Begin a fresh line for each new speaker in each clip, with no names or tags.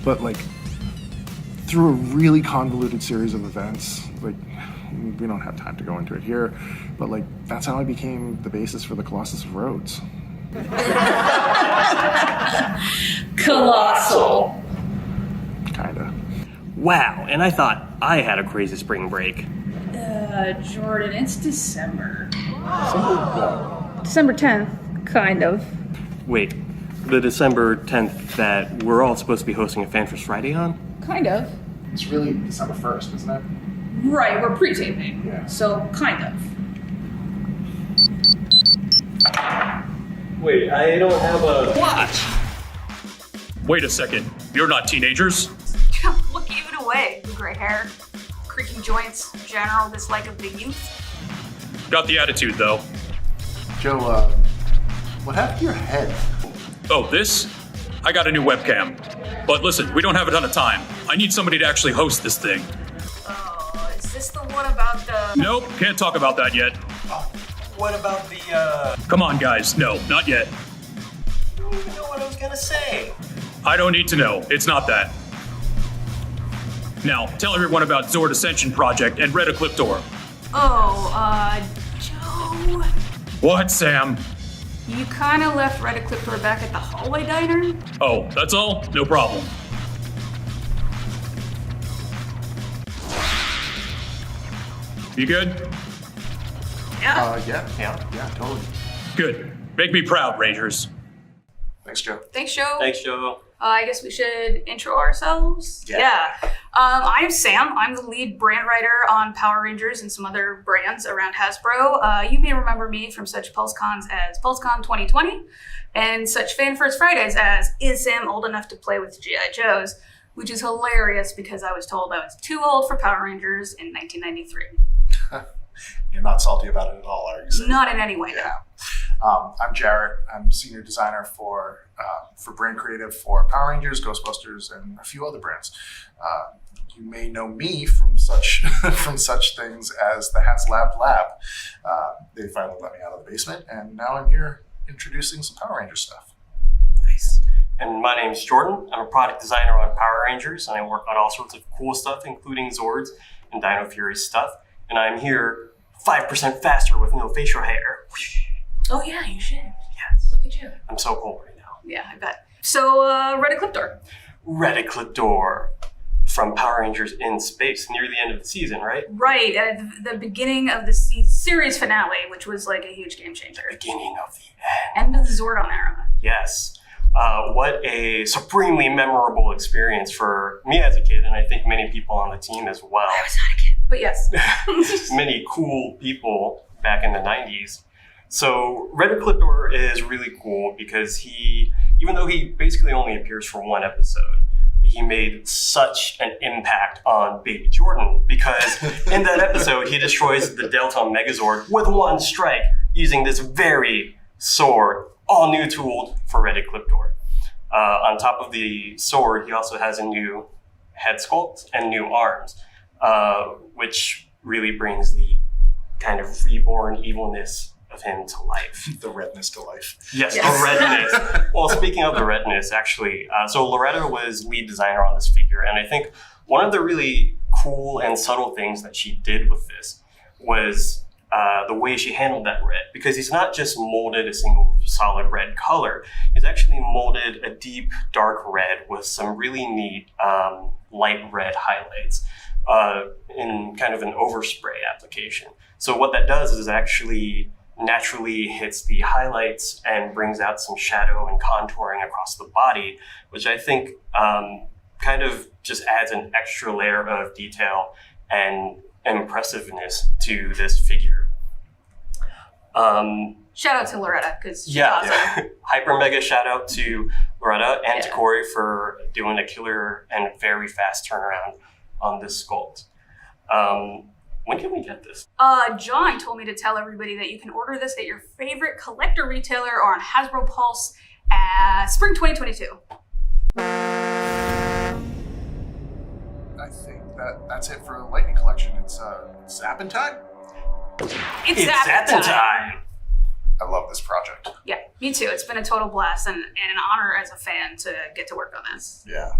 But like through a really convoluted series of events, like we don't have time to go into it here, but like that's how I became the basis for the Colossus of Rhodes.
Colossal.
Kinda.
Wow, and I thought I had a crazy spring break.
Jordan, it's December. December 10th, kind of.
Wait, the December 10th that we're all supposed to be hosting a Fan Fest Friday on?
Kind of.
It's really December 1st, isn't it?
Right, we're pre-taping.
Yeah.
So, kind of.
Wait, I don't have a...
What? Wait a second. You're not teenagers?
What gave it away? Gray hair, creaking joints, general dislike of big youth.
Got the attitude, though.
Joe, what happened to your head?
Oh, this? I got a new webcam. But listen, we don't have a ton of time. I need somebody to actually host this thing.
Oh, is this the one about the...
Nope, can't talk about that yet.
What about the,
Come on, guys. No, not yet.
I don't even know what I was gonna say.
I don't need to know. It's not that. Now, tell everyone about Zord Ascension Project and Red Ecliptor.
Joe...
What, Sam?
You kinda left Red Ecliptor back at the hallway diner?
Oh, that's all? No problem. You good?
Yeah, totally.
Good. Make me proud, Rangers.
Thanks, Joe.
Thanks, Joe.
Thanks, Joe.
I guess we should intro ourselves.
Yeah.
I'm Sam. I'm the lead brand writer on Power Rangers and some other brands around Hasbro. You may remember me from such PulseCons as PulseCon 2020 and such Fan First Fridays as Is Sam Old Enough to Play with G.I. Joes, which is hilarious because I was told I was too old for Power Rangers in 1993.
You're not salty about it at all, are you? Sam?
Not in any way,
Yeah. I'm Jarrett. I'm senior designer for brand creative for Power Rangers, Ghostbusters, and a few other brands. You may know me from such things as the HasLab Lab. They finally let me out of the basement, and now I'm here introducing some Power Ranger stuff.
Nice. And my name's Jordan. I'm a product designer on Power Rangers, and I work on all sorts of cool stuff, including Zords and Dino Fury stuff. And I'm here 5% faster with no facial hair.
Oh yeah, you should.
Yes.
Look at you.
I'm so cool right now.
Yeah, I bet. So, Red Ecliptor.
Red Ecliptor from Power Rangers in Space near the end of the season, right?
Right, at the beginning of the series finale, which was like a huge game changer.
Beginning of the end.
End of the Zordon era.
Yes. What a supremely memorable experience for me as a kid, and I think many people on the team as well.
I was not a kid, but yes.
Many cool people back in the 90s. So Red Ecliptor is really cool because even though he basically only appears for one episode, he made such an impact on Baby Jordan because in that episode, he destroys the Delta Megazord with one strike using this very sword, all new tooled for Red Ecliptor. On top of the sword, he also has a new head sculpt and new arms, which really brings the kind of reborn evilness of him to life.
The redness to life.
Yes, the redness. Well, speaking of the redness, actually, so Loretta was lead designer on this figure, and I think one of the really cool and subtle things that she did with this was the way she handled that red, because he's not just molded a single solid red color, he's actually molded a deep dark red with some really neat light red highlights in kind of an overspray application. So what that does is actually naturally hits the highlights and brings out some shadow and contouring across the body, which I think kind of just adds an extra layer of detail and impressiveness to this figure.
Shout out to Loretta, because she's awesome.
Hyper mega shout out to Loretta and to Corey for doing a killer and very fast turnaround on this sculpt. When can we get this?
John told me to tell everybody that you can order this at your favorite collector retailer or on Hasbro Pulse at spring 2022.
I think that's it for the Lightning Collection. It's Zappin' Time?
It's Zappin' Time!
I love this project.
Yeah, me too. It's been a total blast and an honor as a fan to get to work on this.
Yeah.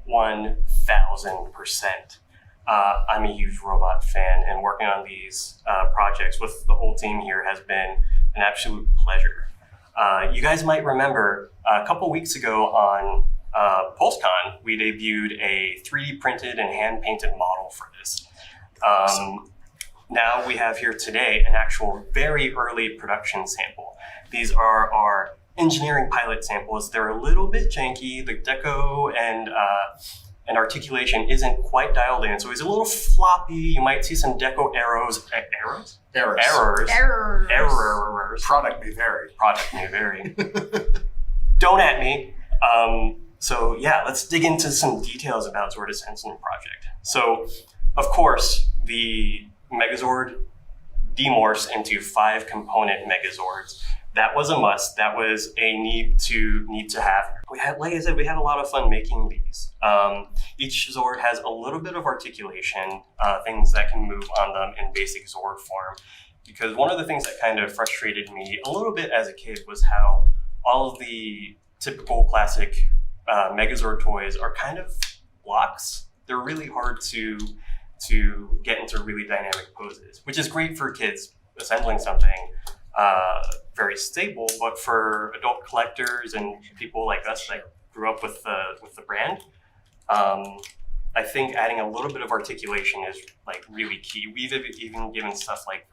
1000%. I'm a huge robot fan, and working on these projects with the whole team here has been an absolute pleasure. You guys might remember a couple weeks ago on PulseCon, we debuted a 3D printed and hand-painted model for this. Now we have here today an actual very early production sample. These are our engineering pilot samples. They're a little bit janky. The deco and articulation isn't quite dialed in, so it's a little floppy. You might see some deco errors.
Product may vary.
Product may vary. Don't at me. So yeah, let's dig into some details about Zord Ascension Project. So, of course, the Megazord demorphs into 5 component Megazords. That was a must. That was a need to have. We had, like I said, we had a lot of fun making these. Each Zord has a little bit of articulation, things that can move on them in basic Zord form. Because one of the things that kind of frustrated me a little bit as a kid was how all of the typical classic Megazord toys are kind of blocks. They're really hard to get into really dynamic poses, which is great for kids assembling something very stable, but for adult collectors and people like us that grew up with the brand, I think adding a little bit of articulation is like really key. We've even given stuff like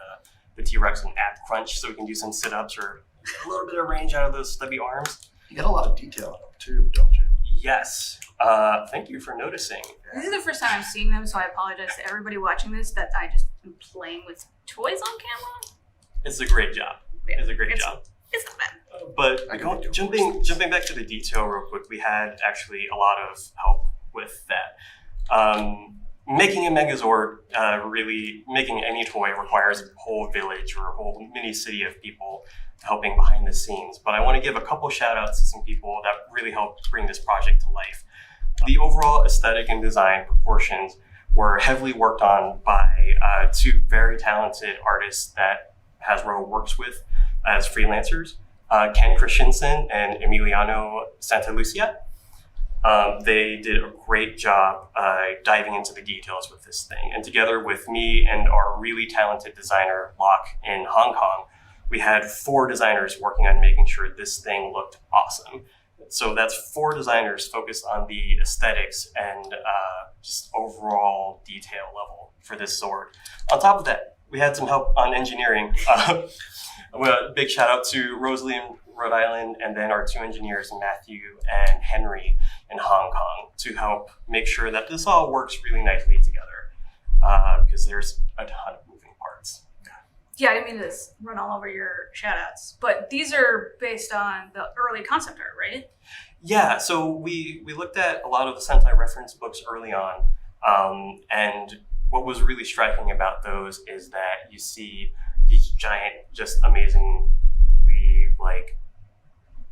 the T-Rex an ab crunch, so we can do some sit-ups or a little bit of range out of those stubby arms.
You get a lot of detail in them too, don't you?
Yes. Thank you for noticing.
This is the first time I'm seeing them, so I apologize to everybody watching this that I just am playing with toys on camera.
It's a great job.
Yeah,
It's a great job.
It's not bad.
But jumping back to the detail real quick, we had actually a lot of help with that. Making a Megazord, really making any toy requires a whole village or a whole mini city of people helping behind the scenes. But I want to give a couple shout outs to some people that really helped bring this project to life. The overall aesthetic and design proportions were heavily worked on by 2 very talented artists that Hasbro works with as freelancers, Ken Christensen and Emiliano Santalucia. They did a great job diving into the details with this thing. And together with me and our really talented designer, Locke, in Hong Kong, we had 4 designers working on making sure this thing looked awesome. So that's 4 designers focused on the aesthetics and just overall detail level for this Zord. On top of that, we had some help on engineering. Big shout out to Rosalie in Rhode Island, and then our 2 engineers, Matthew and Henry in Hong Kong, to help make sure that this all works really nicely together, because there's a ton of moving parts.
Yeah, I didn't mean to run all over your shout outs, but these are based on the early concept art, right?
Yeah, so we looked at a lot of the Sentai reference books early on, and what was really striking about those is that you see these giant, just amazingly like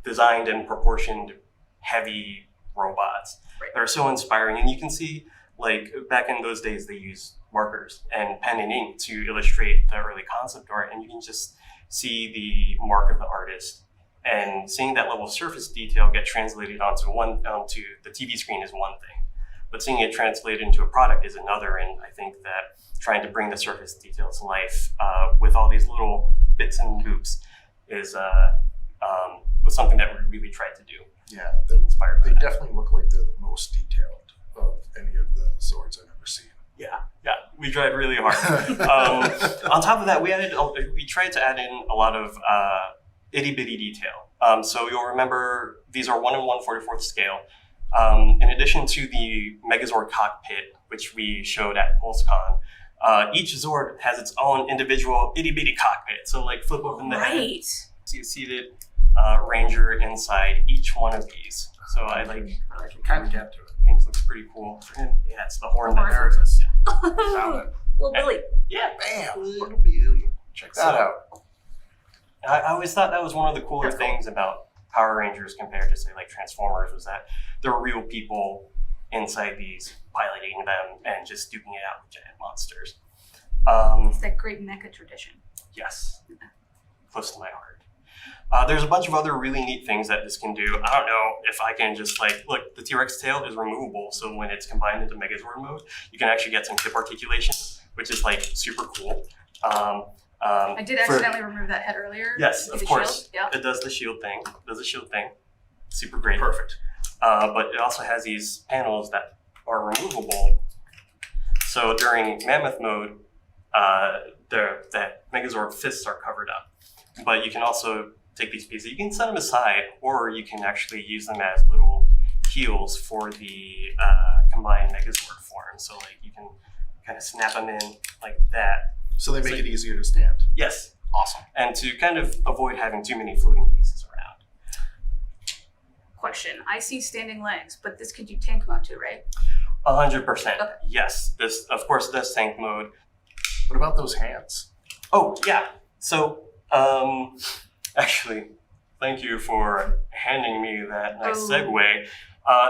designed and proportioned heavy robots that are so inspiring. And you can see, like, back in those days they used markers and pen and ink to illustrate the early concept art, and you can just see the mark of the artist, and seeing that level of surface detail get translated onto the TV screen is one thing, but seeing it translated into a product is another. And I think that trying to bring the surface detail to life with all these little bits and boops was something that we really tried to do.
Yeah, they definitely look like they're the most detailed of any of the Zords I've ever seen.
Yeah, we tried really hard. On top of that, we tried to add in a lot of itty bitty detail. So you'll remember these are 1 1/44 scale. In addition to the Megazord cockpit, which we showed at PulseCon, each Zord has its own individual itty bitty cockpit. So like flip open the head, see a seated ranger inside each one of these. So I can
kind of get to it.
Things looks pretty cool. Yeah, it's the horn that
There it is.
Yeah.
Found it.
Little Billy.
Yeah.
Bam! Little Billy. Check that out.
I always thought that was one of the cooler things about Power Rangers compared to, say, like Transformers, was that there were real people inside these piloting them and just duking it out with giant monsters.
It's that great mecha tradition.
Yes. Close to my heart. There's a bunch of other really neat things that this can do. I don't know if I can just look, the T-Rex tail is removable. So when it's combined into Megazord mode, you can actually get some hip articulation, which is super cool.
I did accidentally remove that head earlier.
Yes, of course.
Yeah.
It does the shield thing. Super great.
Perfect.
But it also has these panels that are removable. So during Mammoth mode, the Megazord fists are covered up. But you can also take these pieces. You can set them aside, or you can actually use them as little heels for the combined Megazord form. So you can kind of snap them in like that.
So they make it easier to stand.
Yes.
Awesome.
And to kind of avoid having too many floating pieces around.
Question. I see standing legs, but this could do tank mode too, right?
100%.
Okay.
Yes. This, of course, does tank mode.
What about those hands?
Oh, yeah. So, actually, thank you for handing me that nice segue.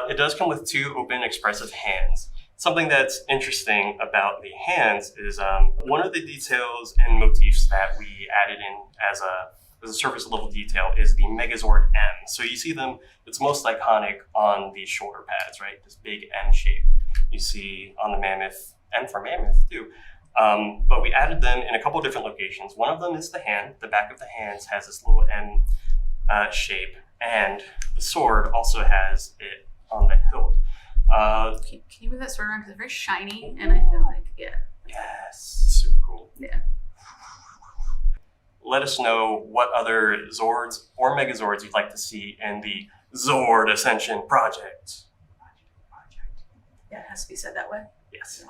It does come with 2 open expressive hands. Something that's interesting about the hands is one of the details and motifs that we added in as a surface level detail is the Megazord M. So you see them, it's most iconic on the shoulder pads, right? This big M shape you see on the Mammoth, and for Mammoth too. But we added them in a couple of different locations. One of them is the hand. The back of the hands has this little M shape, and the sword also has it on the hilt.
Can you move that sword around? Because it's very shiny, and I feel like,
Yes, super cool.
Yeah.
Let us know what other Zords or Megazords you'd like to see in the Zord Ascension Project.
Yeah, it has to be said that way.
Yes.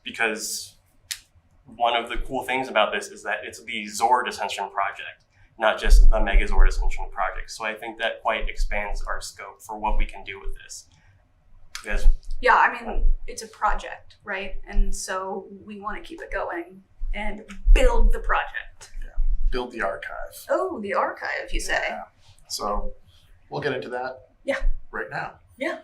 Because one of the cool things about this is that it's the Zord Ascension Project, not just the Megazord Ascension Project. So I think that quite expands our scope for what we can do with this. Yes.
Yeah, I mean, it's a project, right? And so we want to keep it going and build the project.
Yeah. Build the archive.
Oh, the archive, you say?
Yeah. So we'll get into that.
Yeah.
Right now.
Yeah.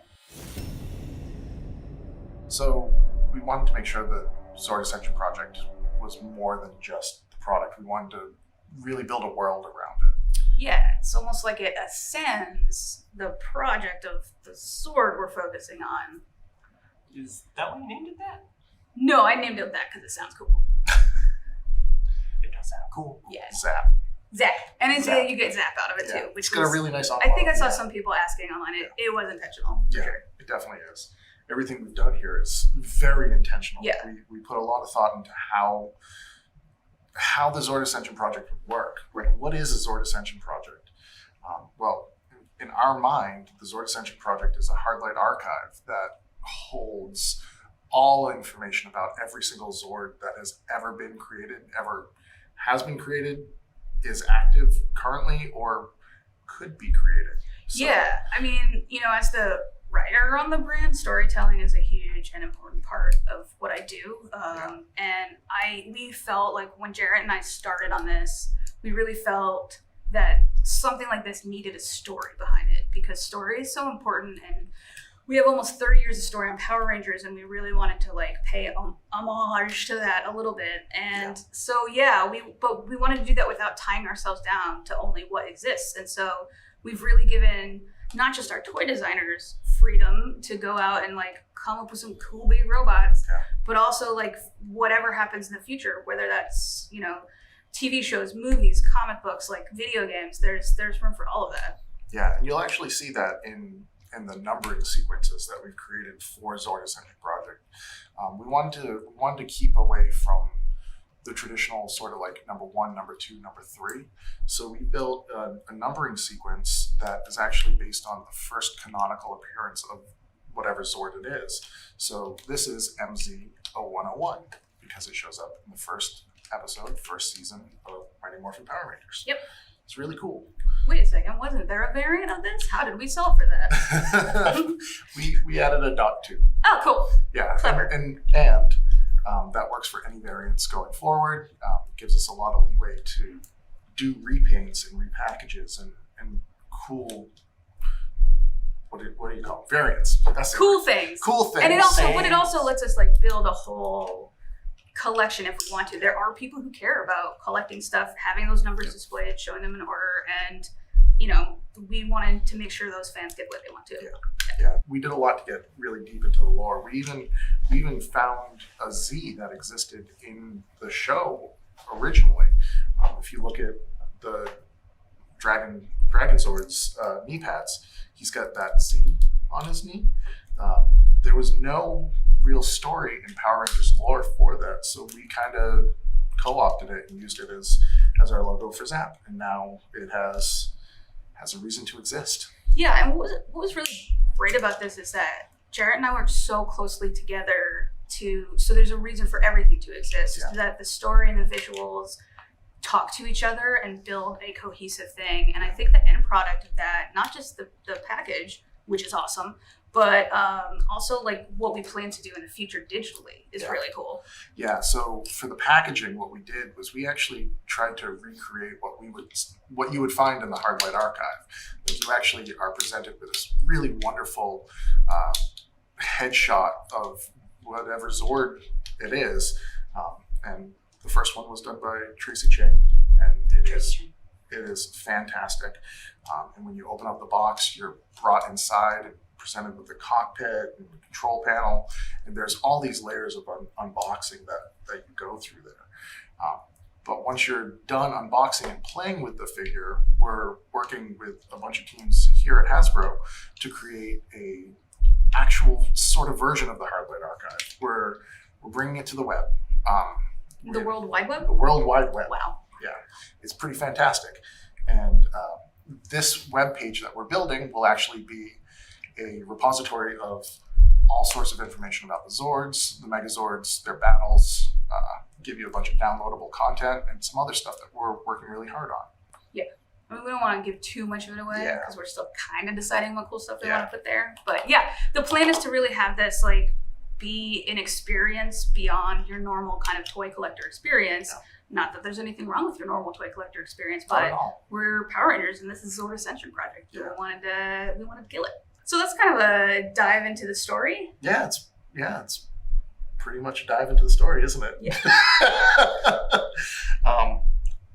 So we wanted to make sure the Zord Ascension Project was more than just the product. We wanted to really build a world around it.
Yeah, it's almost like it ascends the project of the sword we're focusing on.
Is that why you named it that?
No, I named it that because it sounds cool.
It does sound cool.
Yeah.
Zap.
Zap. And it's
Zap.
You get zap out of it
Yeah.
too. Which
It's got a really nice
I
envelope.
think I saw some people asking online. It was intentional, for
Yeah,
sure.
it definitely is. Everything we've done here is very intentional.
Yeah.
We put a lot of thought into how the Zord Ascension Project would work. Like, what is a Zord Ascension Project? Well, in our mind, the Zord Ascension Project is a hardlight archive that holds all information about every single Zord that has ever been created, is active currently, or could be created. So,
Yeah, I mean, as the writer on the brand, storytelling is a huge and important part of what I do. And we felt like when Jarrett and I started on this, we really felt that something like this needed a story behind it, because story is so important. And we have almost 30 years of story on Power Rangers, and we really wanted to pay homage to that a little bit. And but we wanted to do that without tying ourselves down to only what exists. And so we've really given not just our toy designers freedom to go out and come up with some cool big robots, but also whatever happens in the future, whether that's TV shows, movies, comic books, video games. There's room for all of that.
Yeah, and you'll actually see that in the numbering sequences that we've created for Zord Ascension Project. We wanted to keep away from the traditional sort of number 1, number 2, number 3. So we built a numbering sequence that is actually based on the first canonical appearance of whatever Zord it is. So this is MZ0101 because it shows up in the first episode, first season of Mighty Morphin Power Rangers.
Yep.
It's really cool.
Wait a second, wasn't there a variant of this? How did we solve for that?
we added a .2.
Oh, cool.
Yeah,
Clever.
And that works for any variants going forward. It gives us a lot of leeway to do repaints and repackages and cool, what do you call them? Variants. That's
Cool things.
Cool things.
And it also lets us build a whole collection if we want to. There are people who care about collecting stuff, having those numbers displayed, showing them in order, and we wanted to make sure those fans get what they want to.
Yeah, we did a lot to get really deep into the lore. We even found a Z that existed in the show originally. If you look at the Dragon Zord's knee pads, he's got that Z on his knee. There was no real story in Power Rangers lore for that, so we kind of co-opted it and used it as our logo for Zap, and now it has a reason to exist.
Yeah, and what was really great about this is that Jarrett and I worked so closely together so there's a reason for everything to exist, that the story and the visuals talk to each other and build a cohesive thing. And I think the end product of that, not just the package, which is awesome, but also like what we plan to do in the future digitally is really cool.
Yeah, so for the packaging, what we did was we actually tried to recreate what you would find in the Hardlight archive. Like, you actually are presented with this really wonderful headshot of whatever Zord it is, and the first one was done by Tracy Chang, and it is fantastic. And when you open up the box, you're brought inside and presented with the cockpit and the control panel, and there's all these layers of unboxing that you go through there. But once you're done unboxing and playing with the figure, we're working with a bunch of teams here at Hasbro to create a actual sort of version of the Hardlight archive. We're bringing it to the web.
The World Wide Web?
The World Wide Web.
Wow.
Yeah, it's pretty fantastic. And this web page that we're building will actually be a repository of all sorts of information about the Zords, the Megazords, their battles, give you a bunch of downloadable content and some other stuff that we're working really hard on.
Yeah. I mean, we don't want to give too much of it away because we're still kind of deciding what cool stuff we want to put there. But yeah, the plan is to really have this like be an experience beyond your normal kind of toy collector experience. Yeah. Not that there's anything wrong with your normal toy collector experience, but we're Power Rangers and this is Zord Ascension Project. Yeah. We wanted to kill it. So that's kind of a dive into the story.
Yeah, it's pretty much a dive into the story, isn't it?
Yeah.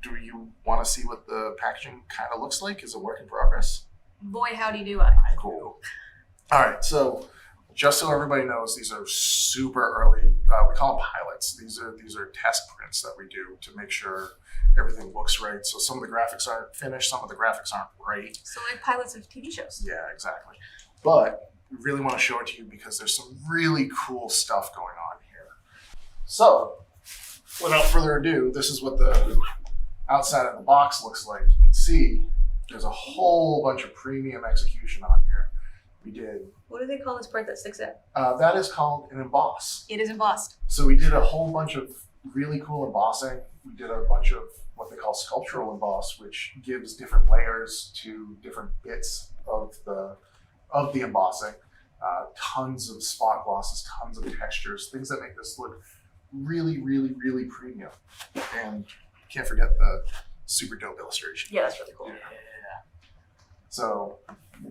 Do you want to see what the packaging kind of looks like? Is a work in progress?
Boy, howdy do I.
Cool. All right, so just so everybody knows, these are super early. We call them pilots. These are test prints that we do to make sure everything looks right. So some of the graphics aren't finished, some of the graphics aren't right.
So like pilots of TV shows.
Yeah, exactly. But we really want to show it to you because there's some really cool stuff going on here. So, without further ado, this is what the outside of the box looks like. You can see there's a whole bunch of premium execution on here. We did.
What do they call this part that sticks out?
That is called an emboss.
It is embossed.
So we did a whole bunch of really cool embossing. We did a bunch of what they call sculptural emboss, which gives different layers to different bits of the embossing. Tons of spot glosses, tons of textures, things that make this look really, really, really premium. And can't forget the super dope illustration.
Yeah, that's really cool.
Yeah. So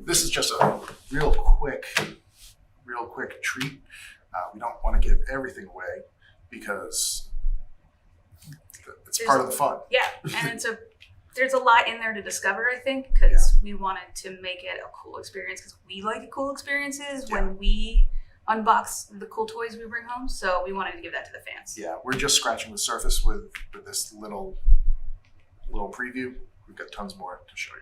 this is just a real quick treat. We don't want to give everything away because it's part of the fun.
Yeah, and there's a lot in there to discover, I think, because we wanted to make it a cool experience because we like cool experiences when we unbox the cool toys we bring home. So we wanted to give that to the fans. Yeah,
we're just scratching the surface with this little preview. We've got tons more to show you.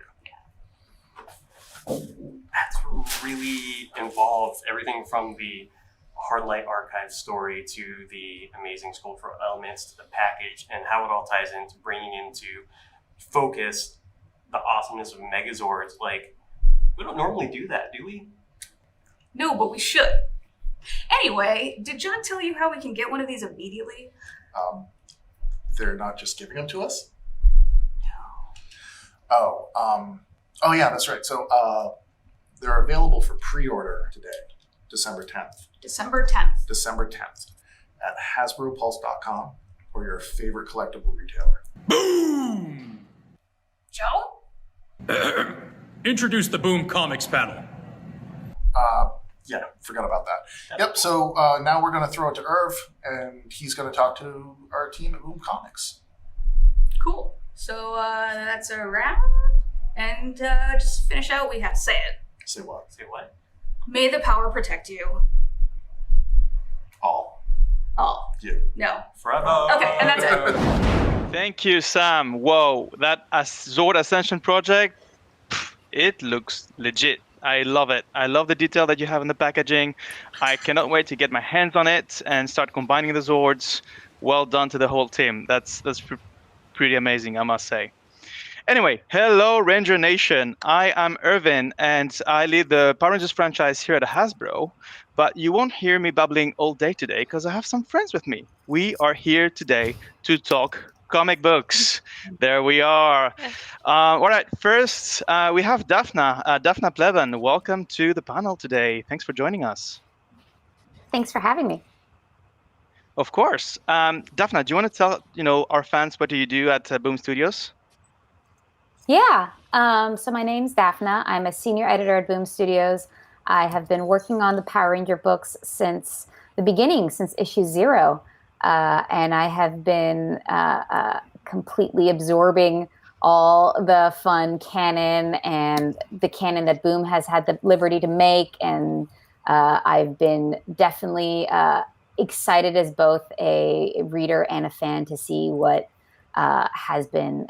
That's really involved everything from the Hardlight archive story to the amazing sculptural elements to the package and how it all ties into bringing into focus the awesomeness of Megazords. Like, we don't normally do that, do we?
No, but we should. Anyway, did John tell you how we can get one of these immediately?
They're not just giving them to us?
No.
Oh yeah, that's right. So they're available for pre-order today, December 10th.
December 10th.
December 10th at HasbroPulse.com or your favorite collectible retailer.
Boom!
Joe?
Introduce the Boom Comics panel.
Yeah, forgot about that. Yep. So now we're going to throw it to Irv, and he's going to talk to our team at Boom Comics.
Cool. So that's a wrap. And just finish out, we have to say it.
Say what?
Say what?
May the power protect you.
All.
You. No.
Forever.
Okay, and that's it.
Thank you, Sam. Whoa, that Zord Ascension Project, it looks legit. I love it. I love the detail that you have in the packaging. I cannot wait to get my hands on it and start combining the Zords. Well done to the whole team. That's pretty amazing, I must say. Anyway, hello Ranger Nation. I am Irvin, and I lead the Power Rangers franchise here at Hasbro. But you won't hear me babbling all day today because I have some friends with me. We are here today to talk comic books. There we are. All right, first we have Daphna. Daphna Plevan, welcome to the panel today. Thanks for joining us.
Thanks for having me.
Of course. Daphna, do you want to tell our fans what do you do at Boom Studios?
Yeah. So my name's Daphna. I'm a senior editor at Boom Studios. I have been working on the Power Ranger books since the beginning, since issue 0. And I have been completely absorbing all the fun canon and the canon that Boom has had the liberty to make. And I've been definitely excited as both a reader and a fan to see what has been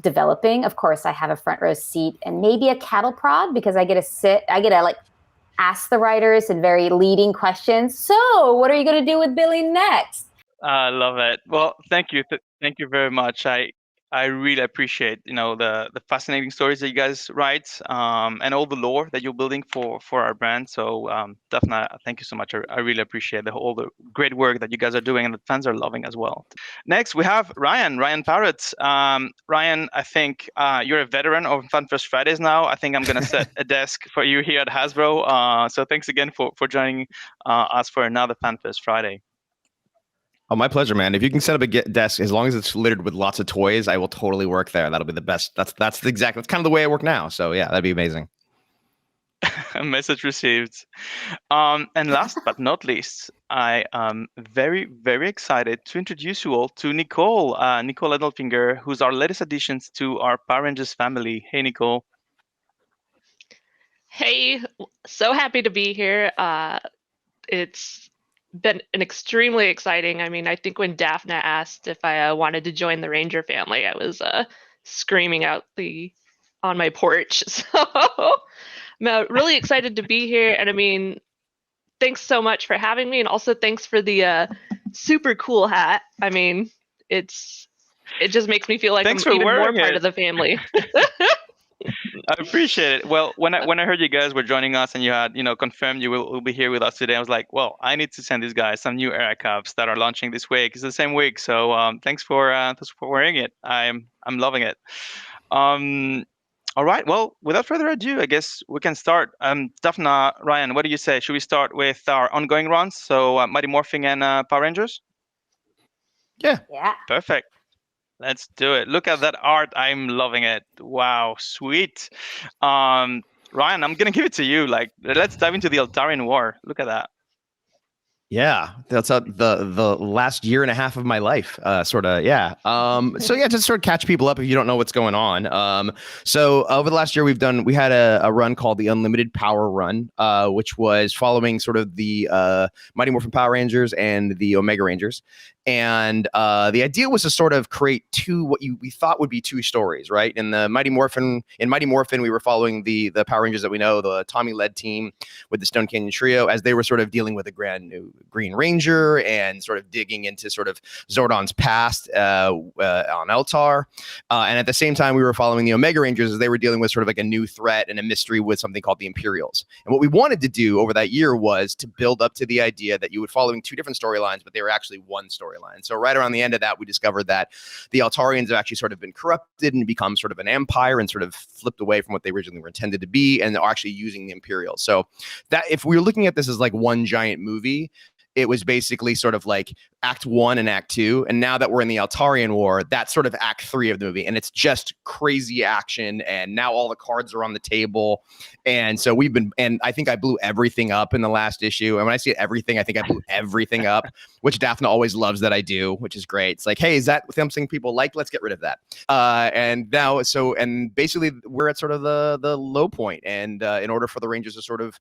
developing. Of course, I have a front row seat and maybe a cattle prod because I get to ask the writers and very leading questions. So what are you going to do with Billy next?
I love it. Well, thank you. Thank you very much. I really appreciate, the fascinating stories that you guys write, and all the lore that you're building for our brand. So, definitely, thank you so much. I really appreciate all the great work that you guys are doing and the fans are loving as well. Next, we have Ryan Parrott. Ryan, I think you're a veteran of FanFest Fridays now. I think I'm going to set a desk for you here at Hasbro. So thanks again for joining us for another FanFest Friday.
Oh, my pleasure, man. If you can set up a desk, as long as it's littered with lots of toys, I will totally work there. That'll be the best. That's kind of the way I work now. So yeah, that'd be amazing.
Message received. And last but not least, I am very, very excited to introduce you all to Nicole Edelfinger, who's our latest additions to our Power Rangers family. Hey, Nicole.
Hey, so happy to be here. It's been an extremely exciting. I mean, I think when Daphna asked if I wanted to join the Ranger family, I was screaming out on my porch. So I'm really excited to be here. And I mean, thanks so much for having me, and also thanks for the super cool hat. I mean, it just makes me feel like I'm even more part of the family.
I appreciate it. Well, when I heard you guys were joining us and you had confirmed you will be here with us today, I was like, well, I need to send these guys some new era cups that are launching this week. It's the same week, so thanks for wearing it. I'm loving it. All right. Well, without further ado, I guess we can start. Daphna, Ryan, what do you say? Should we start with our ongoing runs? So Mighty Morphin and Power Rangers.
Yeah.
Perfect. Let's do it. Look at that art. I'm loving it. Wow, sweet. Ryan, I'm gonna give it to you. Let's dive into the Altarian War. Look at that.
Yeah, that's the last year and a half of my life, sort of. Yeah. So yeah, to sort of catch people up if you don't know what's going on. So over the last year, we had a run called the Unlimited Power Run, which was following sort of the Mighty Morphin Power Rangers and the Omega Rangers. And the idea was to sort of create we thought would be two stories, right? In Mighty Morphin, we were following the Power Rangers that we know, the Tommy-led team with the Stone Canyon Trio, as they were sort of dealing with a brand new Green Ranger and sort of digging into sort of Zordon's past on Eltar. And at the same time, we were following the Omega Rangers as they were dealing with sort of like a new threat and a mystery with something called the Imperials. And what we wanted to do over that year was to build up to the idea that you would following two different storylines, but they were actually one storyline. So right around the end of that, we discovered that the Altarians have actually sort of been corrupted and become sort of an empire and sort of flipped away from what they originally were intended to be, and are actually using the Imperials. So that if we were looking at this as like one giant movie, it was basically sort of like Act 1 and Act 2. And now that we're in the Altarian War, that's sort of Act 3 of the movie. And it's just crazy action. And now all the cards are on the table. And so and I think I blew everything up in the last issue. And when I say everything, I think I blew everything up, which Daphne always loves that I do, which is great. It's like, hey, is that something people like? Let's get rid of that. And basically we're at sort of the low point. And in order for the Rangers to sort of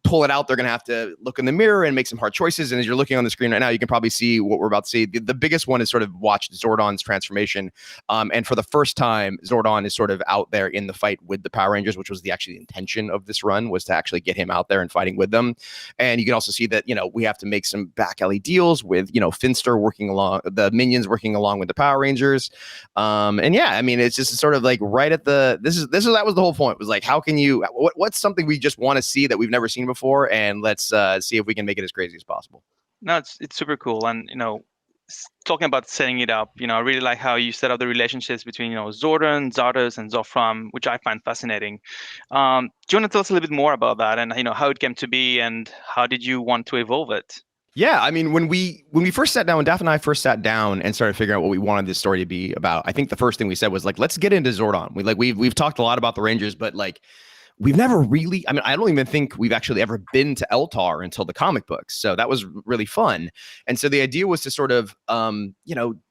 pull it out, they're going to have to look in the mirror and make some hard choices. And as you're looking on the screen right now, you can probably see what we're about to see. The biggest one is sort of watch Zordon's transformation. And for the first time, Zordon is sort of out there in the fight with the Power Rangers, which was the intention of this run, was to actually get him out there and fighting with them. And you can also see that, we have to make some back alley deals with, Finster working along, the minions working along with the Power Rangers. It's just sort of like right at that was the whole point, was like, how can you, what's something we just want to see that we've never seen before, and let's see if we can make it as crazy as possible.
No, it's super cool. And talking about setting it up, I really like how you set up the relationships between Zordon, Zardoz, and Zofram, which I find fascinating. Do you want to tell us a little bit more about that, and how it came to be, and how did you want to evolve it?
Yeah, I mean, when we first sat down, when Daphne and I first sat down and started figuring out what we wanted this story to be about, I think the first thing we said was like, let's get into Zordon. We've talked a lot about the Rangers, but like, we've never really, I don't even think we've actually ever been to Eltar until the comic books. So that was really fun. And so the idea was to sort of,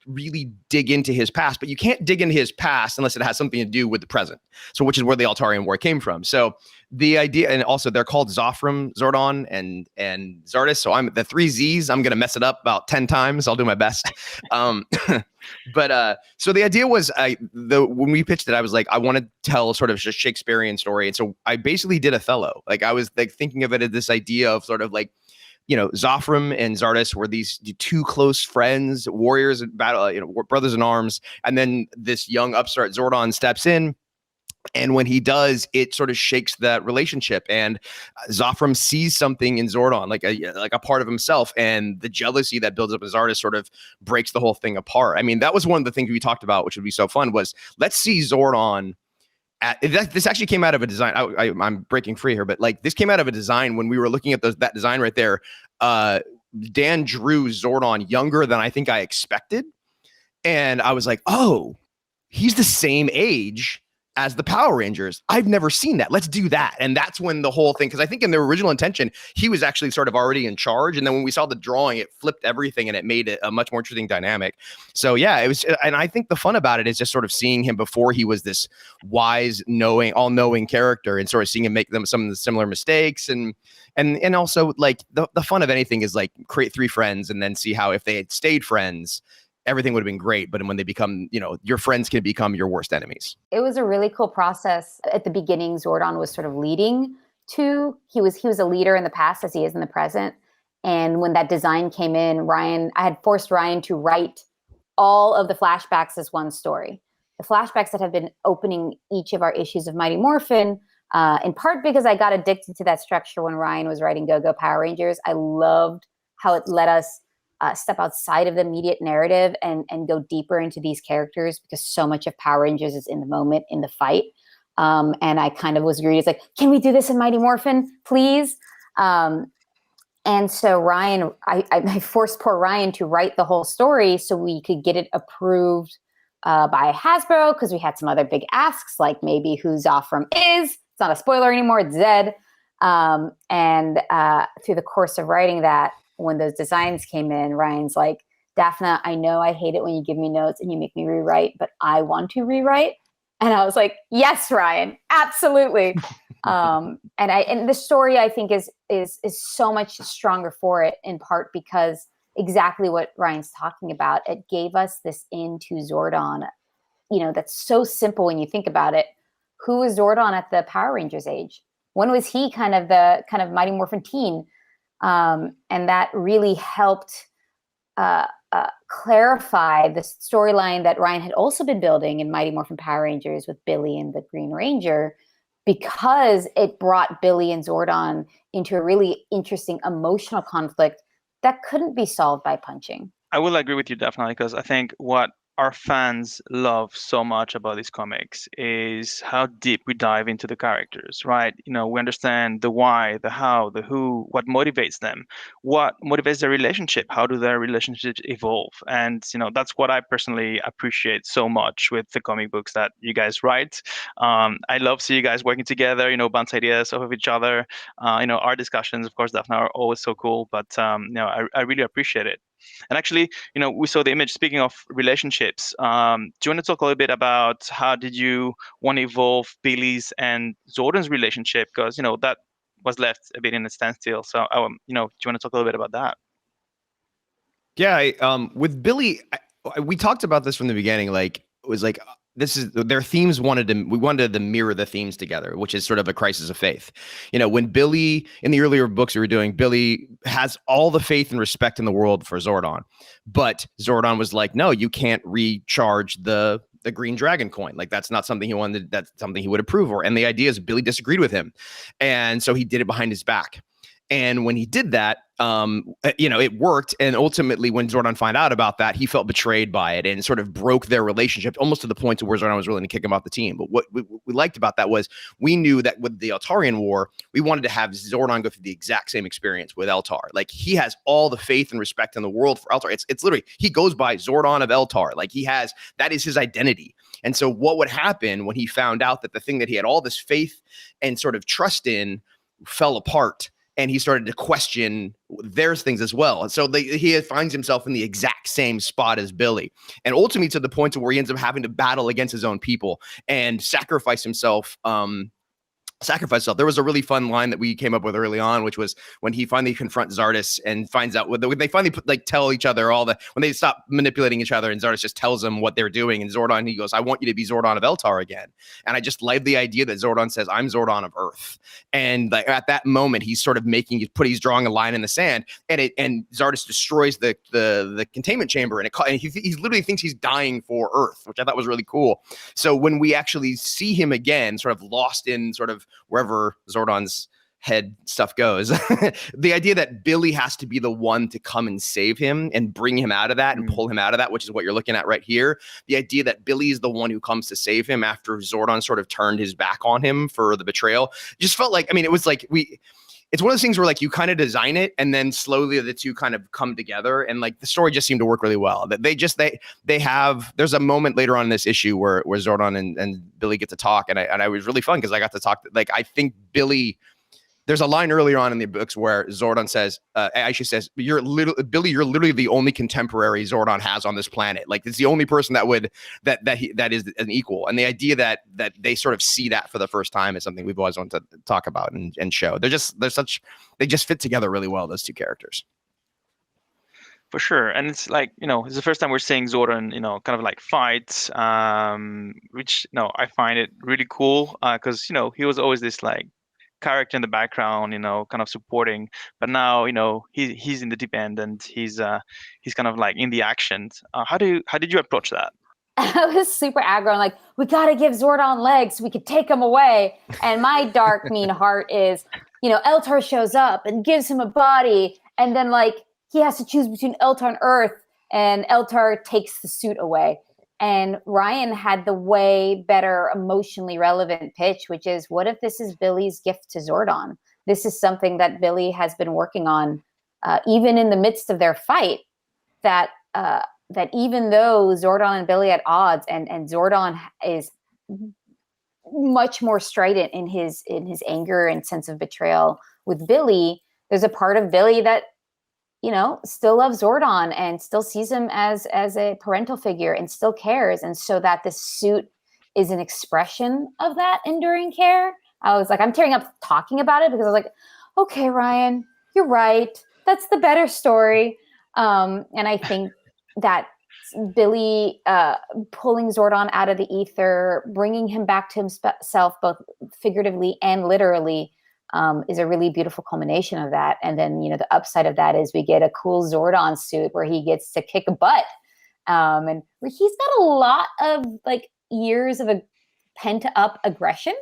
really dig into his past, but you can't dig into his past unless it has something to do with the present. So which is where the Altarian War came from. So the idea, and also they're called Zofram, Zordon, and Zardoz. So I'm the 3 Z's. I'm going to mess it up about 10 times. I'll do my best. But so the idea was, when we pitched it, I was like, I want to tell sort of a Shakespearean story. And so I basically did Othello. Like I was like thinking of it as this idea of sort of like, Zofram and Zardoz were these 2 close friends, warriors in battle, brothers in arms. And then this young upstart Zordon steps in. And when he does, it sort of shakes that relationship. And Zofram sees something in Zordon, like a part of himself, and the jealousy that builds up in Zardoz sort of breaks the whole thing apart. I mean, that was one of the things we talked about, which would be so fun, was let's see Zordon. This actually came out of a design. I'm breaking free here, but like this came out of a design when we were looking at that design right there. Dan drew Zordon younger than I think I expected. And I was like, oh, he's the same age as the Power Rangers. I've never seen that. Let's do that. And that's when the whole thing, because I think in their original intention, he was actually sort of already in charge. And then when we saw the drawing, it flipped everything and it made it a much more interesting dynamic. So yeah, it was, and I think the fun about it is just sort of seeing him before he was this wise, all-knowing character, and sort of seeing him make some of the similar mistakes. And also like the fun of anything is like create 3 friends and then see how, if they had stayed friends, everything would have been great. But when they become, your friends can become your worst enemies.
It was a really cool process. At the beginning, Zordon was sort of leading to, he was a leader in the past as he is in the present. And when that design came in, I had forced Ryan to write all of the flashbacks as one story. The flashbacks that have been opening each of our issues of Mighty Morphin, in part because I got addicted to that structure when Ryan was writing Go-Go Power Rangers. I loved how it let us step outside of the immediate narrative and go deeper into these characters, because so much of Power Rangers is in the moment, in the fight. And I kind of was greedy. It's like, can we do this in Mighty Morphin, please? And so Ryan, I forced poor Ryan to write the whole story so we could get it approved by Hasbro, because we had some other big asks, like maybe who Zofram is. It's not a spoiler anymore, it's Zed. And through the course of writing that, when those designs came in, Ryan's like, Daphne, I know I hate it when you give me notes and you make me rewrite, but I want to rewrite. And I was like, yes, Ryan, absolutely. And the story, I think, is so much stronger for it, in part because exactly what Ryan's talking about. It gave us this into Zordon, that's so simple when you think about it. Who was Zordon at the Power Rangers age? When was he kind of Mighty Morphin teen? And that really helped clarify the storyline that Ryan had also been building in Mighty Morphin Power Rangers with Billy and the Green Ranger, because it brought Billy and Zordon into a really interesting emotional conflict that couldn't be solved by punching.
I will agree with you, Daphne, because I think what our fans love so much about these comics is how deep we dive into the characters, right? We understand the why, the how, the who, what motivates them, what motivates their relationship, how do their relationships evolve. And, that's what I personally appreciate so much with the comic books that you guys write. I love seeing you guys working together, bounce ideas off of each other. Our discussions, of course, Daphne, are always so cool, but, I really appreciate it. And actually, we saw the image. Speaking of relationships, do you want to talk a little bit about how did you want to evolve Billy's and Zordon's relationship? Because that was left a bit in a standstill. So, do you want to talk a little bit about that?
Yeah, with Billy, we talked about this from the beginning. Like, it was like this is their themes we wanted to mirror the themes together, which is sort of a crisis of faith. When Billy, in the earlier books we were doing, Billy has all the faith and respect in the world for Zordon, but Zordon was like, no, you can't recharge the green dragon coin. Like, that's not something he wanted. That's something he would approve of. And the idea is Billy disagreed with him, and so he did it behind his back. And when he did that, it worked. And ultimately, when Zordon found out about that, he felt betrayed by it and sort of broke their relationship almost to the point to where Zordon was willing to kick him off the team. But what we liked about that was we knew that with the Eltarian War, we wanted to have Zordon go through the exact same experience with Eltar. Like, he has all the faith and respect in the world for Eltar. It's literally, he goes by Zordon of Eltar. Like, that is his identity. And so what would happen when he found out that the thing that he had all this faith and sort of trust in fell apart? And he started to question their things as well. And so he finds himself in the exact same spot as Billy. And ultimately to the point to where he ends up having to battle against his own people and sacrifice himself. There was a really fun line that we came up with early on, which was when he finally confronts Zardis and finds out when they finally tell each other when they stop manipulating each other, and Zardis just tells them what they're doing. And Zordon, he goes, I want you to be Zordon of Eltar again. And I just like the idea that Zordon says, I'm Zordon of Earth. And at that moment, he's sort of he's drawing a line in the sand, and Zardis destroys the containment chamber, and he literally thinks he's dying for Earth, which I thought was really cool. So when we actually see him again, sort of lost in sort of wherever Zordon's head stuff goes, the idea that Billy has to be the one to come and save him and bring him out of that and pull him out of that, which is what you're looking at right here. The idea that Billy is the one who comes to save him after Zordon sort of turned his back on him for the betrayal just felt like, it was like it's one of those things where like you kind of design it and then slowly the two kind of come together, and like the story just seemed to work really well. That there's a moment later on in this issue where Zordon and Billy get to talk, and I was really fun because I got to talk. Like, I think Billy, there's a line earlier on in the books where Zordon says, Aisha says, Billy, you're literally the only contemporary Zordon has on this planet. Like, it's the only person that is an equal. And the idea that they sort of see that for the first time is something we've always wanted to talk about and show. They just fit together really well, those two characters.
For sure. And it's like, it's the first time we're seeing Zordon, kind of like fight, which, I find it really cool because, he was always this like character in the background, kind of supporting, but now, he's in the deep end and he's kind of like in the action. How did you approach that?
I was super aggro. I'm like, we got to give Zordon legs so we could take him away. And my dark, mean heart is, Eltar shows up and gives him a body. And then like, he has to choose between Eltar and Earth, and Eltar takes the suit away. And Ryan had the way better emotionally relevant pitch, which is, what if this is Billy's gift to Zordon? This is something that Billy has been working on, even in the midst of their fight, that even though Zordon and Billy at odds, and Zordon is much more strident in his anger and sense of betrayal with Billy, there's a part of Billy that still loves Zordon and still sees him as a parental figure and still cares. And so that this suit is an expression of that enduring care. I was like, I'm tearing up talking about it because I was like, okay, Ryan, you're right. That's the better story. And I think that Billy pulling Zordon out of the ether, bringing him back to himself, both figuratively and literally, is a really beautiful culmination of that. And then, the upside of that is we get a cool Zordon suit where he gets to kick butt. And he's got a lot of like years of a pent up aggression.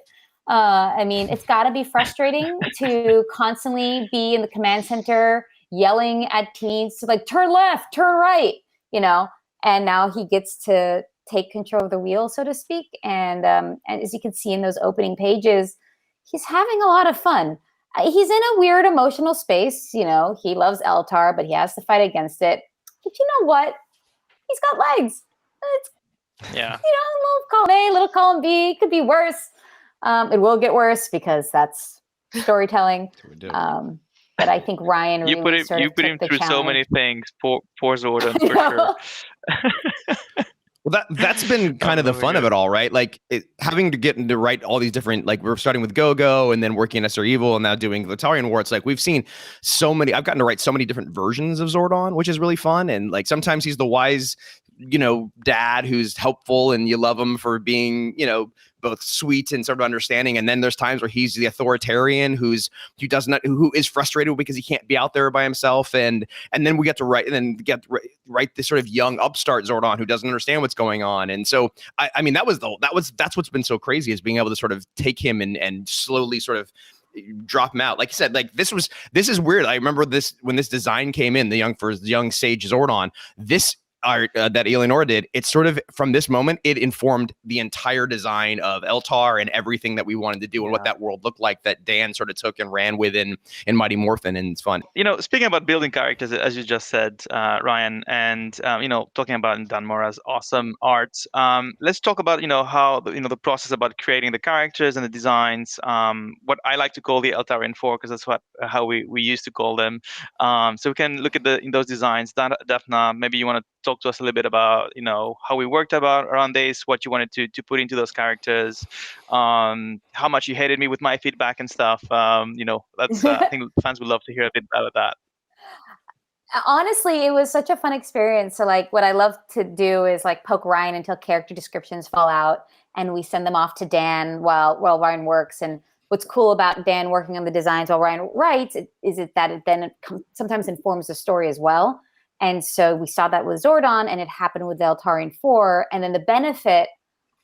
It's got to be frustrating to constantly be in the command center yelling at teens to like, turn left, turn right, and now he gets to take control of the wheel, so to speak. And as you can see in those opening pages, he's having a lot of fun. He's in a weird emotional space. You know, he loves Eltar, but he has to fight against it. But you know what? He's got legs. It's,
Yeah.
you know, a little column A, little column B. It could be worse. It will get worse because that's storytelling. But I think Ryan
You
really
put him
took the
through so
challenge.
many things for Zordon for sure.
Well, that's been kind of the fun of it all, right? Like having to get into write all these different, like we're starting with Go-Go and then working in SR Evil and now doing Ecliptor War. It's like we've seen so many, I've gotten to write so many different versions of Zordon, which is really fun. And like sometimes he's the wise, you know, dad who's helpful and you love him for being, you know, both sweet and sort of understanding. And then there's times where he's the authoritarian who is frustrated because he can't be out there by himself. And then we get to write write this sort of young upstart Zordon who doesn't understand what's going on. And so I mean that's what's been so crazy, is being able to sort of take him and slowly sort of drop him out. Like you said, like this is weird. I remember this when this design came in, the young sage Zordon, this art that Eleonora did, it's sort of from this moment, it informed the entire design of Eltar and everything that we wanted to do and what that world looked like that Dan sort of took and ran with in Mighty Morphin, and it's fun.
You know, speaking about building characters, as you just said, Ryan, and you know, talking about Dan Mora's awesome art, let's talk about, you know, how the process about creating the characters and the designs, what I like to call the Eltarian Four, because that's how we used to call them. So we can look at in those designs. Daphna, maybe you want to talk to us a little bit about, you know, how we worked around this, what you wanted to put into those characters, how much you hated me with my feedback and stuff. You know, that's I think fans would love to hear a bit about that.
Honestly, it was such a fun experience. So like what I love to do is like poke Ryan until character descriptions fall out, and we send them off to Dan while Ryan works. And what's cool about Dan working on the designs while Ryan writes is that it then sometimes informs the story as well. And so we saw that with Zordon, and it happened with the Eltarian 4. And then the benefit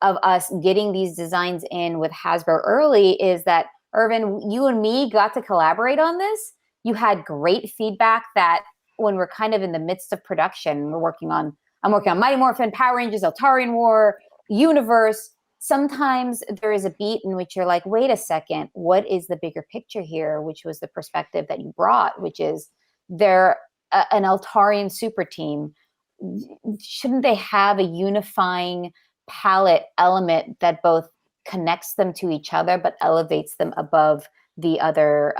of us getting these designs in with Hasbro early is that, Irvin, you and me got to collaborate on this. You had great feedback that when we're kind of in the midst of production, I'm working on Mighty Morphin, Power Rangers, Eltarian War, Universe. Sometimes there is a beat in which you're like, wait a second, what is the bigger picture here? Which was the perspective that you brought, which is they're an Eltarian super team. Shouldn't they have a unifying palette element that both connects them to each other but elevates them above the other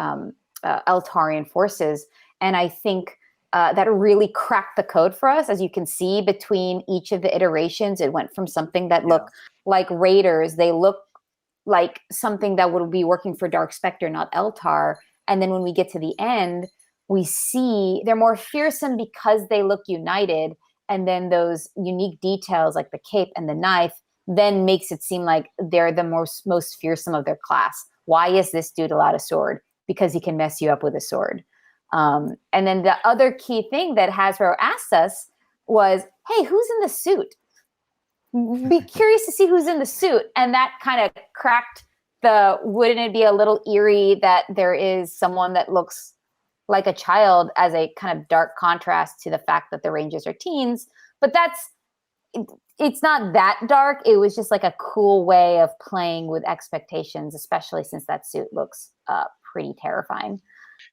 Eltarian forces? And I think that really cracked the code for us. As you can see, between each of the iterations, it went from something that looked like Raiders, they look like something that would be working for Dark Spectre, not Eltar. And then when we get to the end, we see they're more fearsome because they look united. And then those unique details like the cape and the knife then makes it seem like they're the most fearsome of their class. Why is this dude allowed a sword? Because he can mess you up with a sword. And then the other key thing that Hasbro asked us was, hey, who's in the suit? Be curious to see who's in the suit. And that kind of cracked wouldn't it be a little eerie that there is someone that looks like a child, as a kind of dark contrast to the fact that the Rangers are teens. But it's not that dark. It was just like a cool way of playing with expectations, especially since that suit looks pretty terrifying.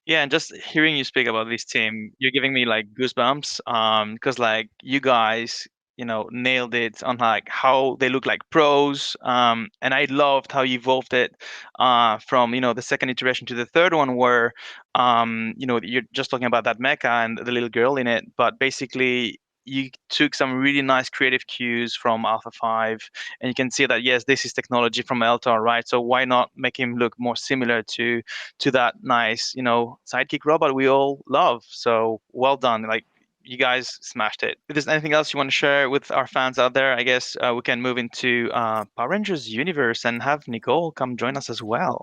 Yeah, and just hearing you speak about this team, you're giving me like goosebumps. Because like you guys, you know, nailed it on like how they look like pros. And I loved how you evolved it from, you know, the second iteration to the third one, where you know, you're just talking about that mecha and the little girl in it, but basically you took some really nice creative cues from Alpha 5, and you can see that, yes, this is technology from Eltar, right? So why not make him look more similar to that nice, you know, sidekick robot we all love? So well done. Like, you guys smashed it. If there's anything else you want to share with our fans out there, I guess we can move into Power Rangers Universe and have Nicole come join us as well.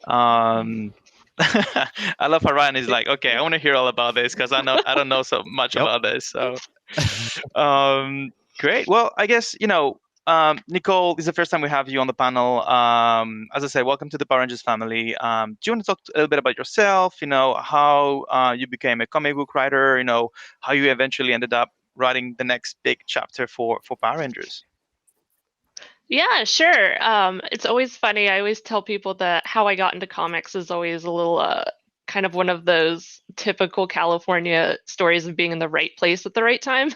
I love how Ryan is like, okay, I want to hear all about this because I don't know so much about this. So, great. Well, I guess, you know, Nicole, this is the first time we have you on the panel. As I said, welcome to the Power Rangers family. Do you want to talk a little bit about yourself? You know, how you became a comic book writer? You know, how you eventually ended up writing the next big chapter for Power Rangers?
Yeah, sure. It's always funny. I always tell people that how I got into comics is always a little kind of one of those typical California stories of being in the right place at the right time.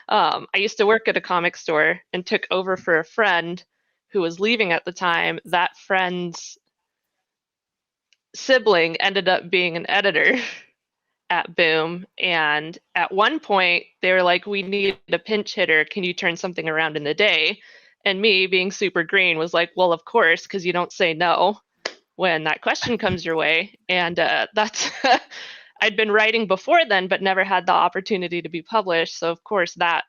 I used to work at a comic store and took over for a friend who was leaving at the time. That friend's sibling ended up being an editor at Boom. And at one point, they were like, we need a pinch hitter. Can you turn something around in the day? And me, being super green, was like, well, of course, because you don't say no when that question comes your way. And that's, I'd been writing before then, but never had the opportunity to be published. So, of course, that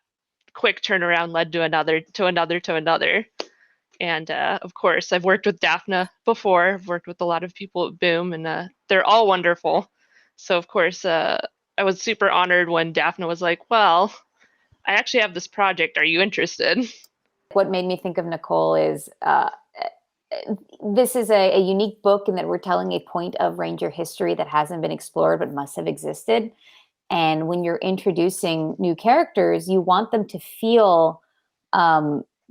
quick turnaround led to another, to another, to another. And of course, I've worked with Daphne before. I've worked with a lot of people at Boom, and they're all wonderful. So, of course, I was super honored when Daphne was like, well, I actually have this project. Are you interested?
What made me think of Nicole is this is a unique book in that we're telling a point of Ranger history that hasn't been explored but must have existed. And when you're introducing new characters, you want them to feel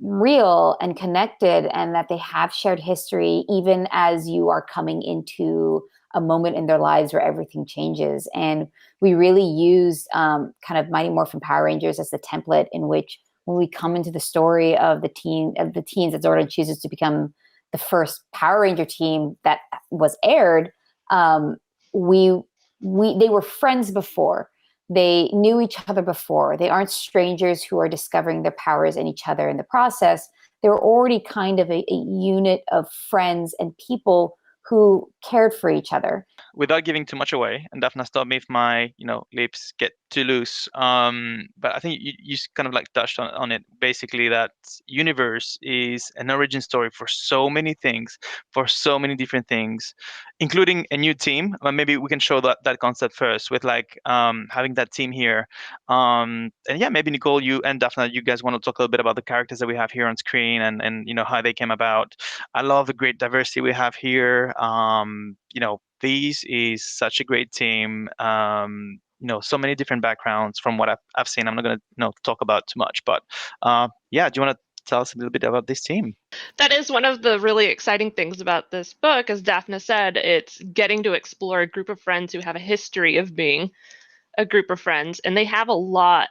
real and connected, and that they have shared history, even as you are coming into a moment in their lives where everything changes. And we really used kind of Mighty Morphin Power Rangers as the template in which, when we come into the story of the teens that Zordon chooses to become the first Power Ranger team that was aired, they were friends before. They knew each other before. They aren't strangers who are discovering their powers in each other in the process. They were already kind of a unit of friends and people who cared for each other.
Without giving too much away, and Daphne, stop me if my lips get too loose. But I think you kind of like touched on it. Basically, that universe is an origin story for so many things, for so many different things, including a new team. Maybe we can show that concept first with like having that team here. And yeah, maybe Nicole, you and Daphne, you guys want to talk a little bit about the characters that we have here on screen and how they came about. I love the great diversity we have here. This is such a great team. So many different backgrounds from what I've seen. I'm not going to talk about too much, but yeah, do you want to tell us a little bit about this team?
That is one of the really exciting things about this book. As Daphne said, it's getting to explore a group of friends who have a history of being a group of friends, and they have a lot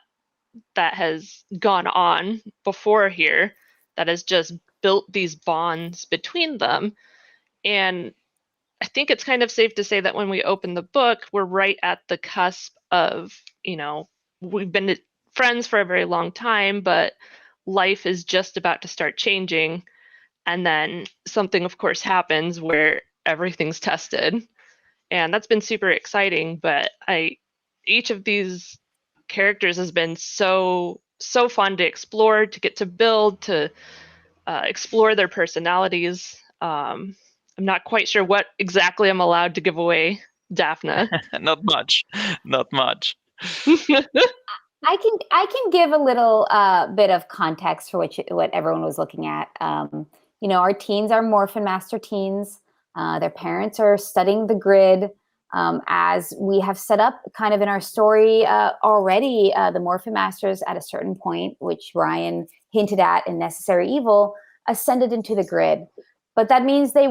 that has gone on before here that has just built these bonds between them. And I think it's kind of safe to say that when we open the book, we're right at the cusp of, we've been friends for a very long time, but life is just about to start changing. And then something, of course, happens where everything's tested. And that's been super exciting. But each of these characters has been so fun to explore, to get to build, to explore their personalities. I'm not quite sure what exactly I'm allowed to give away, Daphne.
Not much.
I can give a little bit of context for what everyone was looking at. Our teens are Morphin Master teens. Their parents are studying the grid. As we have set up kind of in our story already, the Morphin Masters at a certain point, which Ryan hinted at in Necessary Evil, ascended into the grid. But that means they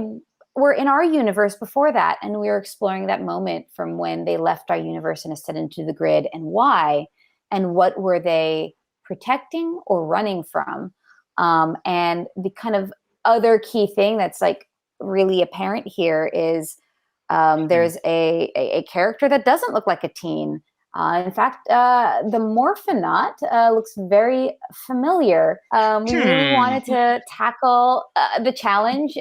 were in our universe before that, and we were exploring that moment from when they left our universe and ascended into the grid, and why, and what were they protecting or running from. And the kind of other key thing that's like really apparent here is there's a character that doesn't look like a teen. In fact, the Morphinaut looks very familiar. We really wanted to tackle the challenge.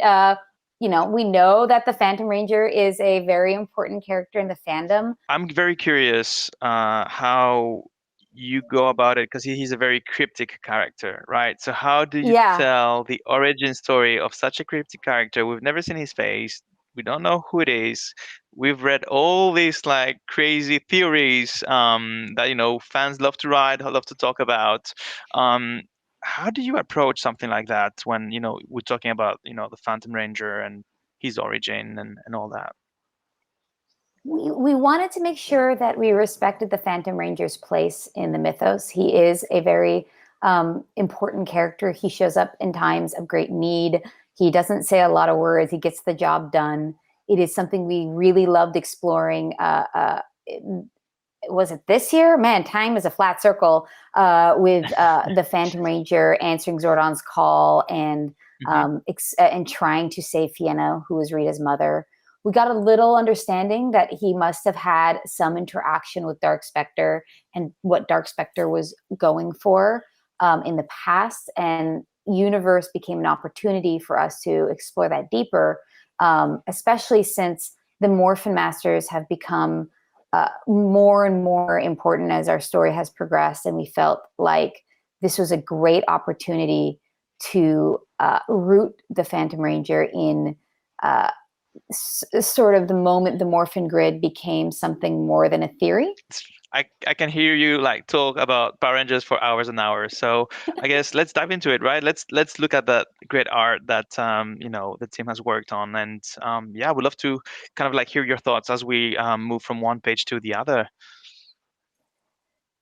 We know that the Phantom Ranger is a very important character in the fandom.
I'm very curious how you go about it, because he's a very cryptic character, right? So how do you tell the origin story of such a cryptic character? We've never seen his face. We don't know who it is. We've read all these like crazy theories that fans love to write, love to talk about. How do you approach something like that when we're talking about the Phantom Ranger and his origin and all that?
we wanted to make sure that we respected the Phantom Ranger's place in the mythos. He is a very important character. He shows up in times of great need. He doesn't say a lot of words. He gets the job done. It is something we really loved exploring. Was it this year? Man, time is a flat circle with the Phantom Ranger answering Zordon's call and trying to save Fiona, who was Rita's mother. We got a little understanding that he must have had some interaction with Dark Spectre and what Dark Spectre was going for in the past. And Universe became an opportunity for us to explore that deeper, especially since the Morphin Masters have become more and more important as our story has progressed. And we felt like this was a great opportunity to root the Phantom Ranger in sort of the moment the Morphin Grid became something more than a theory.
I can hear you like talk about Power Rangers for hours and hours. So I guess let's dive into it, right? Let's look at that great art that the team has worked on, and yeah, we'd love to kind of like hear your thoughts as we move from one page to the other.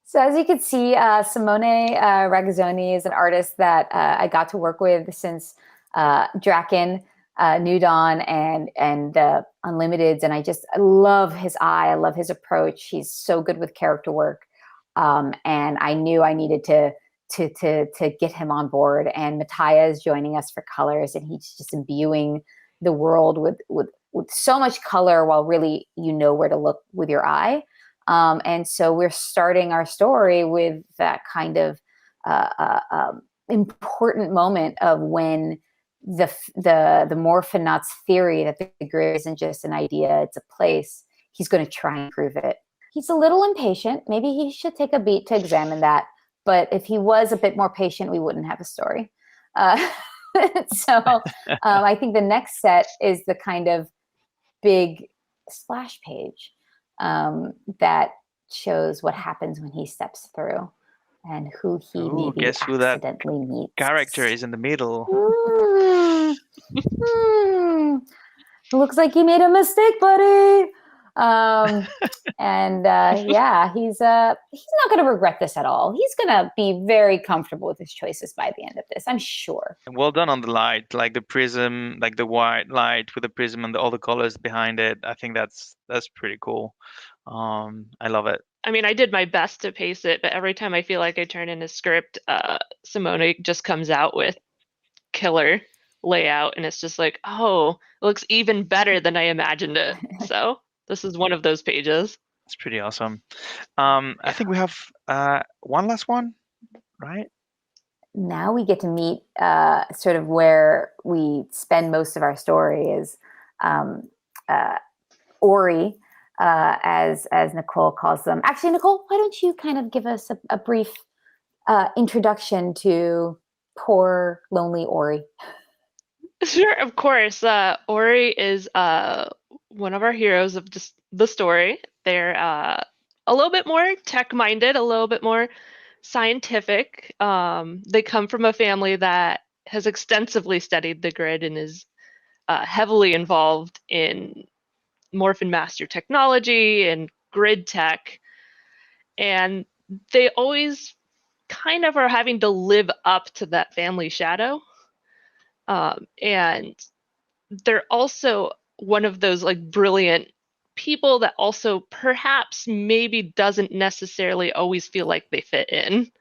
So as you can see, Simone Ragazzoni is an artist that I got to work with since Draken, New Dawn, and Unlimiteds, and I love his eye. I love his approach. He's so good with character work, and I knew I needed to get him on board. And Mattia is joining us for colors, and he's just imbuing the world with so much color, while really you know where to look with your eye. And so we're starting our story with that kind of important moment of when the Morphonauts theory that the grid isn't just an idea, it's a place. He's going to try and prove it. He's a little impatient. Maybe he should take a beat to examine that. But if he was a bit more patient, we wouldn't have a story. So I think the next set is the kind of big splash page that shows what happens when he steps through and who he maybe
guess who that
accidentally meets.
Character is in the middle.
Looks like he made a mistake, buddy. And yeah, he's not going to regret this at all. He's going to be very comfortable with his choices by the end of this, I'm sure.
And well done on the light, like the prism, like the white light with the prism and all the colors behind it. I think that's pretty cool. I love it.
I mean, I did my best to pace it, but every time I feel like I turn in a script, Simone just comes out with killer layout, and it's just like, oh, it looks even better than I imagined it. So this is one of those pages.
It's pretty awesome. I think we have one last one, right?
Now we get to meet sort of where we spend most of our story is Ori, as Nicole calls them. Actually, Nicole, why don't you kind of give us a brief introduction to poor, lonely Ori?
Sure, of course. Ori is one of our heroes of just the story. They're a little bit more tech-minded, a little bit more scientific. They come from a family that has extensively studied the grid and is heavily involved in Morphin Master technology and grid tech. And they always kind of are having to live up to that family shadow. And they're also one of those like brilliant people that also perhaps maybe doesn't necessarily always feel like they fit in.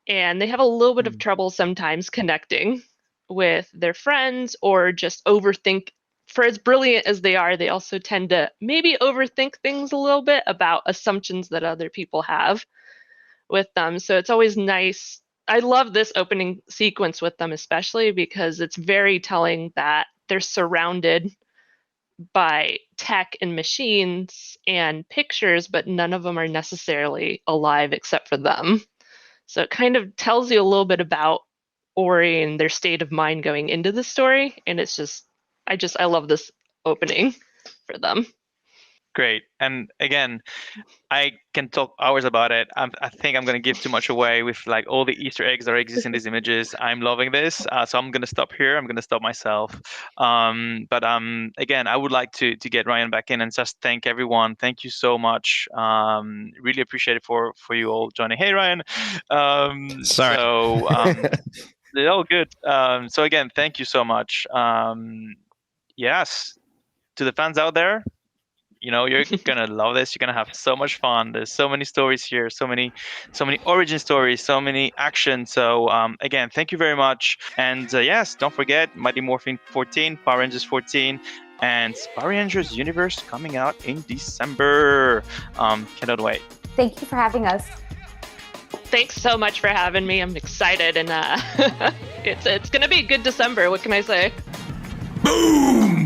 And they have a little bit of trouble sometimes connecting with their friends, or just overthink. For as brilliant as they are, they also tend to maybe overthink things a little bit about assumptions that other people have with them. So it's always nice. I love this opening sequence with them, especially because it's very telling that they're surrounded by tech and machines and pictures, but none of them are necessarily alive except for them. So it kind of tells you a little bit about Ori and their state of mind going into the story. And it's just, I love this opening for them.
great. And again, I can talk hours about it. I think I'm going to give too much away with like all the Easter eggs that exist in these images. I'm loving this, so I'm going to stop here. I'm going to stop myself. But again, I would like to get Ryan back in and just thank everyone. Thank you so much. Really appreciate it for you all joining. Hey, Ryan.
Sorry.
So they're all good. So again, thank you so much. Yes, to the fans out there. You're gonna love this. You're gonna have so much fun. There's so many stories here, so many origin stories, so many action. So again, thank you very much. And yes, don't forget Mighty Morphin 14, Power Rangers 14, and Power Rangers Universe coming out in December. Cannot wait.
Thank you for having us.
Thanks so much for having me. I'm excited, and it's gonna be a good December. What can I say?
Boom!